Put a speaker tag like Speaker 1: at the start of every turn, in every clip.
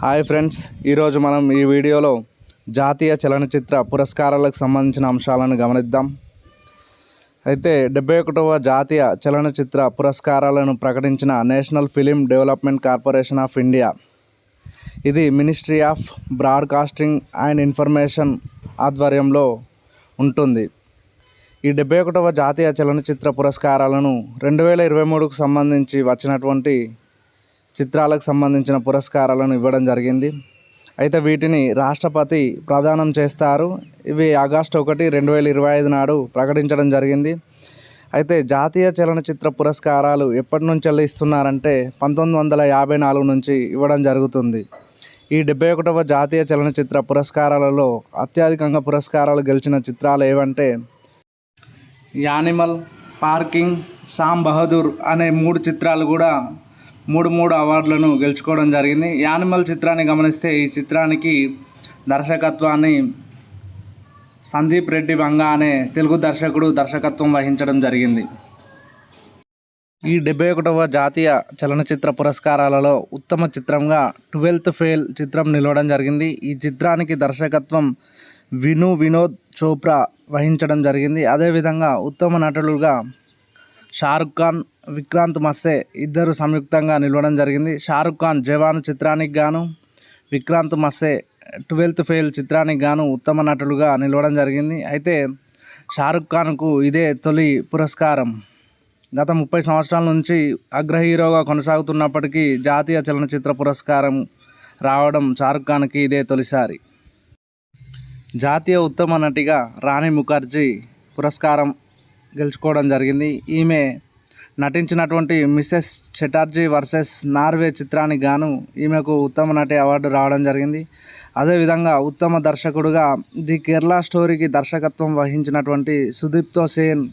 Speaker 1: Hi friends, ఈరోజు మనం ఈ వీడియోలో జాతీయ చలనచిత్ర పురస్కారాలకు సంబంధించిన అంశాలను గమనిద్దాం. అయితే 71వ జాతీయ చలనచిత్ర పురస్కారాలను ప్రకటించిన national film development corporation of India, ఇది ministry of broadcasting and information ఆధ్వర్యంలో ఉంటుంది. ఈ 71వ జాతీయ చలనచిత్ర పురస్కారాలను 2023కు సంబంధించి వచ్చినటువంటి చిత్రాలకు సంబంధించిన పురస్కారాలను ఇవ్వడం జరిగింది. అయితే వీటిని రాష్ట్రపతి ప్రదానం చేస్తారు. ఇవి ఆగస్టు 1, 2025 నాడు ప్రకటించడం జరిగింది. అయితే జాతీయ చలనచిత్ర పురస్కారాలు ఎప్పటి నుంచి ఇస్తున్నారంటే 1954 నుంచి ఇవ్వడం జరుగుతుంది. ఈ 71వ జాతీయ చలనచిత్ర పురస్కారాలలో అత్యధికంగా పురస్కారాలు గెలిచిన చిత్రాలు ఏవంటే యానిమల్, పార్కింగ్, సామ్ బహదూర్ అనే 3 చిత్రాలు కూడా మూడు అవార్డులను గెలుచుకోవడం జరిగింది. యానిమల్ చిత్రాన్ని గమనిస్తే ఈ చిత్రానికి దర్శకత్వాన్ని సందీప్ రెడ్డి వంగ అనే తెలుగు దర్శకుడు దర్శకత్వం వహించడం జరిగింది. ఈ 71వ జాతీయ చలనచిత్ర పురస్కారాలలో ఉత్తమ చిత్రంగా 12th ఫెయిల్ చిత్రం నిలవడం జరిగింది. ఈ చిత్రానికి దర్శకత్వం వినోద్ చోప్రా వహించడం జరిగింది. అదేవిధంగా ఉత్తమ నటులుగా షారుఖ్ ఖాన్, విక్రాంత్ మస్సే ఇద్దరు సంయుక్తంగా నిలవడం జరిగింది. షారుఖ్ ఖాన్ జవాన్ చిత్రానికి గాను, విక్రాంత్ మస్సే 12th ఫెయిల్ చిత్రానికి గాను ఉత్తమ నటులుగా నిలవడం జరిగింది. అయితే షారుఖ్ ఖాన్కు ఇదే తొలి పురస్కారం. గత 30 సంవత్సరాల నుంచి అగ్ర హీరోగా కొనసాగుతున్నప్పటికీ జాతీయ చలనచిత్ర పురస్కారం రావడం షారుఖ్ ఖాన్కి ఇదే తొలిసారి. జాతీయ ఉత్తమ నటిగా రాణి ముఖర్జీ పురస్కారం గెలుచుకోవడం జరిగింది. ఈమె నటించినటువంటి మిసెస్ చటర్జీ వర్సెస్ నార్వే చిత్రానికి గాను ఈమెకు ఉత్తమ నటి అవార్డు రావడం జరిగింది. అదేవిధంగా ఉత్తమ దర్శకుడుగా ది కేరళ స్టోరీకి దర్శకత్వం వహించినటువంటి సుదీప్తో సేన్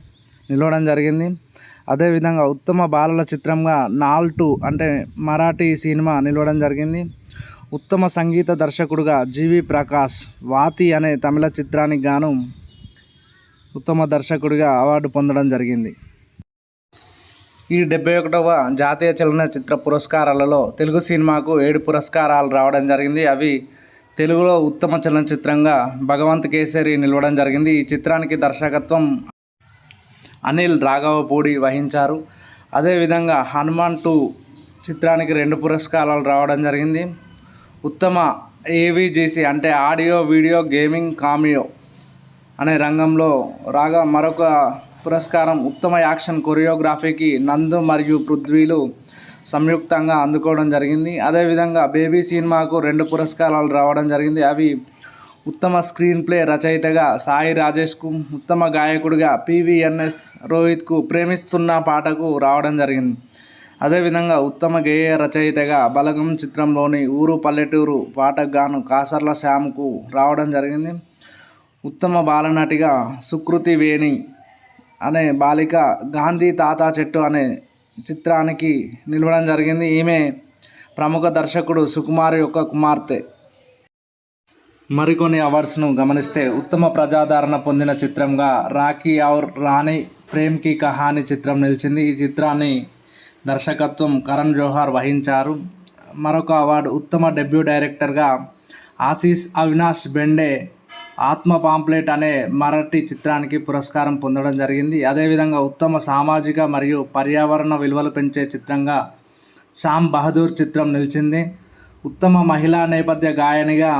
Speaker 1: నిలవడం జరిగింది. అదేవిధంగా ఉత్తమ బాలల చిత్రంగా నాల్2 అంటే మరాఠీ సినిమా నిలవడం జరిగింది. ఉత్తమ సంగీత దర్శకుడుగా జీవి ప్రకాష్ వాతి అనే తమిళ చిత్రానికి గాను ఉత్తమ దర్శకుడిగా అవార్డు పొందడం జరిగింది. ఈ 71వ జాతీయ చలనచిత్ర పురస్కారాలలో తెలుగు సినిమాకు 7 పురస్కారాలు రావడం జరిగింది. అవి తెలుగులో ఉత్తమ చలనచిత్రంగా భగవంత్ కేసరి నిలవడం జరిగింది. ఈ చిత్రానికి దర్శకత్వం అనిల్ రాఘవపూడి వహించారు. అదేవిధంగా హనుమాన్ 2 చిత్రానికి 2 పురస్కారాలు రావడం జరిగింది. ఉత్తమ ఏవిజిసి అంటే ఆడియో వీడియో గేమింగ్ కామియో అనే రంగంలో రాగా మరొక పురస్కారం ఉత్తమ యాక్షన్ కొరియోగ్రఫీకి నందు మరియు పృథ్వీలు సంయుక్తంగా అందుకోవడం జరిగింది. అదేవిధంగా బేబీ సినిమాకు 2 పురస్కారాలు రావడం జరిగింది. అవి ఉత్తమ స్క్రీన్ ప్లే రచయితగా సాయి రాజేష్కు, ఉత్తమ గాయకుడిగా PVNS రోహిత్కు ప్రేమిస్తున్న పాటకు రావడం జరిగింది. అదేవిధంగా ఉత్తమ గేయ రచయితగా బలగం చిత్రంలోని ఊరు పల్లెటూరు పాటకు గాను కాసర్ల శ్యామ్కు రావడం జరిగింది. ఉత్తమ బాలనటిగా సుకృతి వేణి అనే బాలిక గాంధీ తాతా చెట్టు అనే చిత్రానికి నిలవడం జరిగింది. ఈమె ప్రముఖ దర్శకుడు సుకుమార్ యొక్క కుమార్తె. మరికొన్ని అవార్డ్స్ను గమనిస్తే ఉత్తమ ప్రజాదరణ పొందిన చిత్రంగా రాఖీ ఔర్ రాణి ప్రేమ్ కీ కహాని చిత్రం నిలిచింది. ఈ చిత్రాన్ని దర్శకత్వం కరణ్ జోహార్ వహించారు. మరొక అవార్డు ఉత్తమ డెబ్యూ డైరెక్టర్గా ఆశీష్ అవినాష్ బెండే ఆత్మ పాంప్లెట్ అనే మరాఠీ చిత్రానికి పురస్కారం పొందడం జరిగింది. అదేవిధంగా ఉత్తమ సామాజిక మరియు పర్యావరణ విలువలు పెంచే చిత్రంగా సామ్ బహదూర్ చిత్రం నిలిచింది. ఉత్తమ మహిళా నేపథ్య గాయనిగా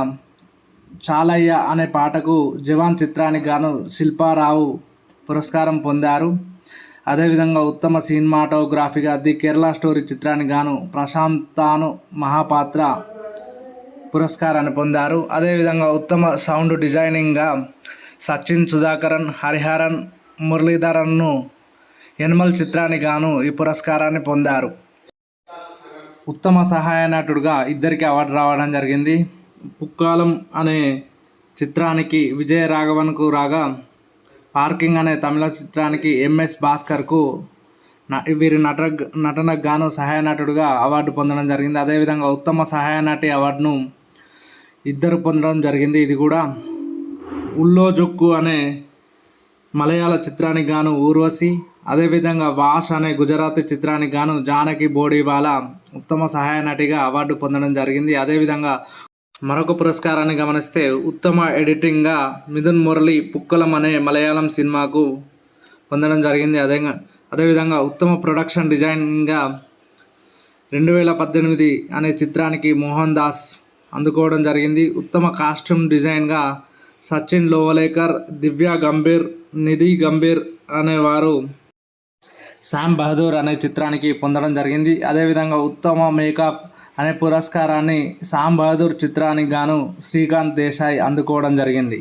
Speaker 1: చాలయ్య అనే పాటకు జవాన్ చిత్రానికి గాను శిల్పారావు పురస్కారం పొందారు. అదేవిధంగా ఉత్తమ సినిమాటోగ్రఫీగా ది కేరళ స్టోరీ చిత్రానికి గాను ప్రశాంతాను మహాపాత్ర పురస్కారాన్ని పొందారు. అదేవిధంగా ఉత్తమ సౌండ్ డిజైనింగ్గా సచిన్ సుధాకరన్, హరిహరన్ మురళీధరన్ను ఎనిమల్ చిత్రానికి గాను ఈ పురస్కారాన్ని పొందారు. ఉత్తమ సహాయ నటుడుగా ఇద్దరికి అవార్డు రావడం జరిగింది. పుక్కాలం అనే చిత్రానికి విజయ రాఘవన్కు రాగా, పార్కింగ్ అనే తమిళ చిత్రానికి MS భాస్కర్కు వీరి నటనకు గాను సహాయ నటుడుగా అవార్డు పొందడం జరిగింది. అదేవిధంగా ఉత్తమ సహాయ నటి అవార్డును ఇద్దరు పొందడం జరిగింది. ఇది కూడా ఉల్లో జొక్కు అనే మలయాళ చిత్రానికి గాను ఊర్వశి, అదేవిధంగా వాష్ అనే గుజరాతీ చిత్రానికి గాను జానకి బోడివాలా ఉత్తమ సహాయ నటిగా అవార్డు పొందడం జరిగింది. అదేవిధంగా మరొక పురస్కారాన్ని గమనిస్తే ఉత్తమ ఎడిటింగ్గా మిథున్ మురళి పుక్కలం అనే మలయాళం సినిమాకు పొందడం జరిగింది. అదేవిధంగా ఉత్తమ ప్రొడక్షన్ డిజైన్గా 2018 అనే చిత్రానికి మోహన్ దాస్ అందుకోవడం జరిగింది. ఉత్తమ కాస్ట్యూమ్ డిజైన్గా సచిన్ లోవలేకర్, దివ్య గంభీర్, నిధి గంభీర్ అనేవారు శామ్ బహదూర్ అనే చిత్రానికి పొందడం జరిగింది. అదేవిధంగా ఉత్తమ మేకప్ అనే పురస్కారాన్ని శామ్ బహదూర్ చిత్రానికి గాను శ్రీకాంత్ దేశాయ్ అందుకోవడం జరిగింది.